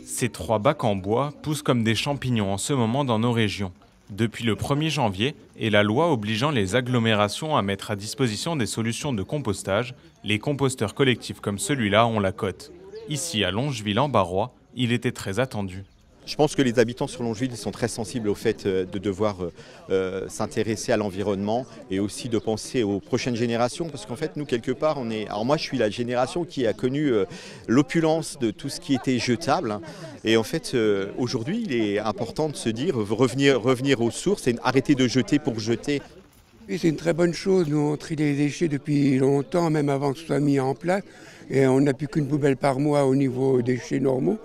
Ces 3 bacs en bois poussent comme des champignons en ce moment dans nos régions. Depuis le 1er janvier et la loi obligeant les agglomérations à mettre à disposition des solutions de compostage, les composteurs collectifs comme celui-là ont la cote. Ici, à Longeville-en-Barrois, il était très attendu. Je pense que les habitants sur Longeville sont très sensibles au fait de devoir s'intéresser à l'environnement et aussi de penser aux prochaines générations parce qu'en fait nous quelque part on est... Alors moi je suis la génération qui a connu l'opulence de tout ce qui était jetable et en fait aujourd'hui il est important de se dire revenir aux sources et arrêter de jeter pour jeter. Oui, c'est une très bonne chose, nous on trie les déchets depuis longtemps, même avant que ce soit mis en place et on n'a plus qu'une poubelle par mois au niveau des déchets normaux.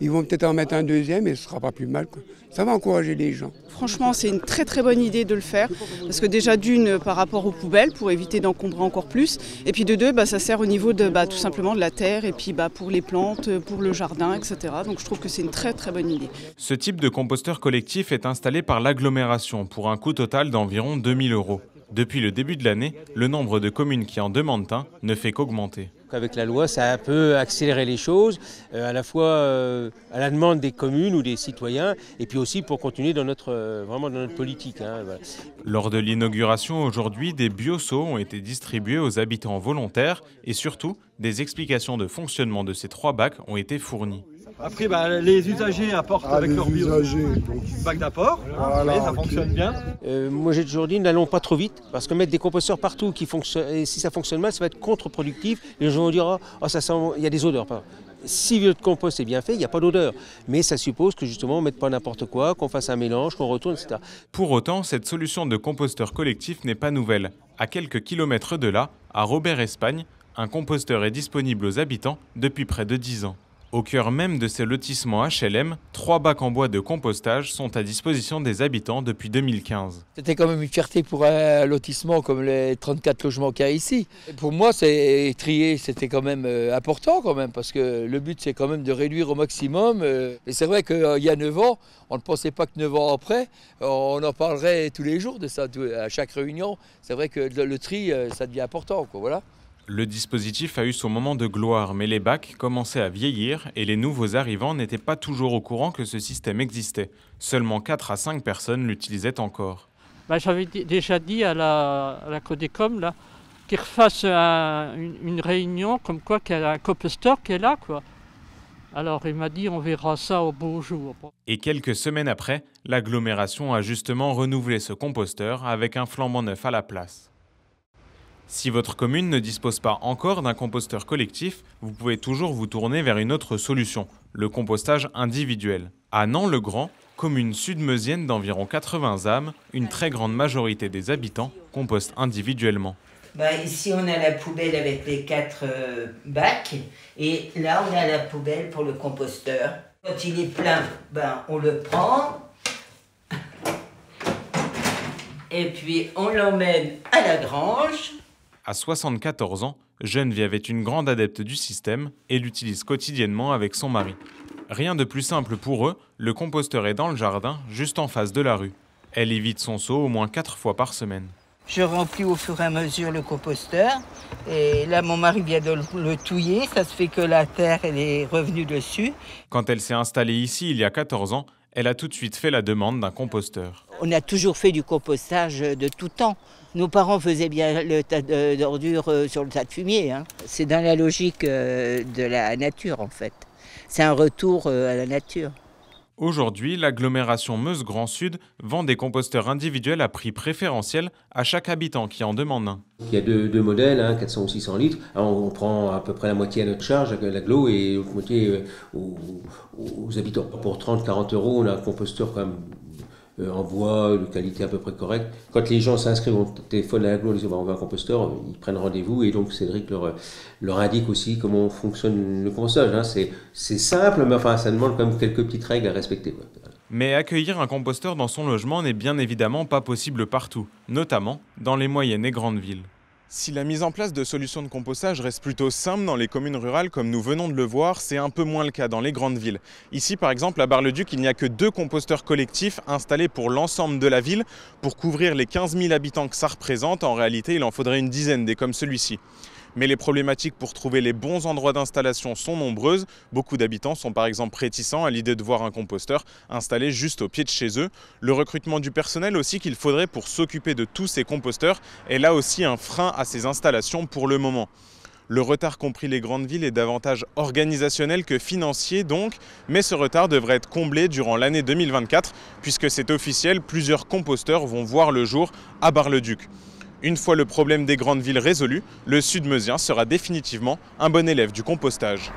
Ils vont peut-être en mettre un deuxième et ce ne sera pas plus mal, quoi. Ça va encourager les gens. Franchement, c'est une très très bonne idée de le faire. Parce que déjà d'une, par rapport aux poubelles, pour éviter d'encombrer encore plus. Et puis de deux, ça sert au niveau de tout simplement de la terre et puis pour les plantes, pour le jardin, etc. Donc je trouve que c'est une très très bonne idée. Ce type de composteur collectif est installé par l'agglomération pour un coût total d'environ 2 000 €. Depuis le début de l'année, le nombre de communes qui en demandent un ne fait qu'augmenter. Avec la loi, ça a un peu accéléré les choses, à la fois à la demande des communes ou des citoyens, et puis aussi pour continuer dans vraiment dans notre politique. Voilà. Lors de l'inauguration aujourd'hui, des bioseaux ont été distribués aux habitants volontaires et surtout, des explications de fonctionnement de ces 3 bacs ont été fournies. Après, les usagers apportent avec leur bac d'apport, voilà, ça fonctionne bien. Moi j'ai toujours dit, n'allons pas trop vite, parce que mettre des composteurs partout, et si ça fonctionne mal, ça va être contre-productif. Les gens vont dire, oh, ça sent, il y a des odeurs. Si le compost est bien fait, il n'y a pas d'odeur. Mais ça suppose que justement on ne mette pas n'importe quoi, qu'on fasse un mélange, qu'on retourne, etc. Pour autant, cette solution de composteur collectif n'est pas nouvelle. À quelques kilomètres de là, à Robert-Espagne, un composteur est disponible aux habitants depuis près de 10 ans. Au cœur même de ces lotissements HLM, 3 bacs en bois de compostage sont à disposition des habitants depuis 2015. C'était quand même une fierté pour un lotissement comme les 34 logements qu'il y a ici. Et pour moi, trier, c'était quand même important quand même, parce que le but c'est quand même de réduire au maximum. Et c'est vrai qu'il y a 9 ans, on ne pensait pas que 9 ans après, on en parlerait tous les jours de ça, à chaque réunion. C'est vrai que le tri, ça devient important, quoi, voilà. Le dispositif a eu son moment de gloire, mais les bacs commençaient à vieillir et les nouveaux arrivants n'étaient pas toujours au courant que ce système existait. Seulement 4 à 5 personnes l'utilisaient encore. J'avais déjà dit à la Codecom là, qu'ils refassent une réunion comme quoi qu'il y a un composteur qui est là, quoi. Alors il m'a dit on verra ça au beau jour. Et quelques semaines après, l'agglomération a justement renouvelé ce composteur avec un flambant neuf à la place. Si votre commune ne dispose pas encore d'un composteur collectif, vous pouvez toujours vous tourner vers une autre solution, le compostage individuel. À Nant-le-Grand, commune sud-meusienne d'environ 80 âmes, une très grande majorité des habitants compostent individuellement. Ici, on a la poubelle avec les 4 bacs et là, on a la poubelle pour le composteur. Quand il est plein, on le prend et puis on l'emmène à la grange. À 74 ans, Geneviève est une grande adepte du système et l'utilise quotidiennement avec son mari. Rien de plus simple pour eux, le composteur est dans le jardin, juste en face de la rue. Elle y vide son seau au moins 4 fois par semaine. Je remplis au fur et à mesure le composteur et là mon mari vient de le touiller, ça se fait que la terre elle est revenue dessus. Quand elle s'est installée ici il y a 14 ans, elle a tout de suite fait la demande d'un composteur. On a toujours fait du compostage de tout temps. Nos parents faisaient bien le tas d'ordures sur le tas de fumier. C'est dans la logique de la nature en fait. C'est un retour à la nature. Aujourd'hui, l'agglomération Meuse-Grand Sud vend des composteurs individuels à prix préférentiel à chaque habitant qui en demande un. Il y a deux modèles, 400 ou 600 litres. Alors on prend à peu près la moitié à notre charge, à l'agglo, et l'autre moitié aux habitants. Pour 30-40 €, on a un composteur quand même en bois, de qualité à peu près correcte. Quand les gens s'inscrivent au téléphone à l'agglo, ils disent on veut un composteur, ils prennent rendez-vous et donc Cédric leur indique aussi comment fonctionne le compostage. C'est simple, mais enfin ça demande quand même quelques petites règles à respecter. Mais accueillir un composteur dans son logement n'est bien évidemment pas possible partout, notamment dans les moyennes et grandes villes. Si la mise en place de solutions de compostage reste plutôt simple dans les communes rurales comme nous venons de le voir, c'est un peu moins le cas dans les grandes villes. Ici par exemple à Bar-le-Duc, il n'y a que 2 composteurs collectifs installés pour l'ensemble de la ville. Pour couvrir les 15 000 habitants que ça représente, en réalité il en faudrait une dizaine des comme celui-ci. Mais les problématiques pour trouver les bons endroits d'installation sont nombreuses. Beaucoup d'habitants sont par exemple réticents à l'idée de voir un composteur installé juste au pied de chez eux. Le recrutement du personnel aussi qu'il faudrait pour s'occuper de tous ces composteurs est là aussi un frein à ces installations pour le moment. Le retard qu'ont pris les grandes villes est davantage organisationnel que financier donc, mais ce retard devrait être comblé durant l'année 2024 puisque c'est officiel, plusieurs composteurs vont voir le jour à Bar-le-Duc. Une fois le problème des grandes villes résolu, le Sud-Meusien sera définitivement un bon élève du compostage.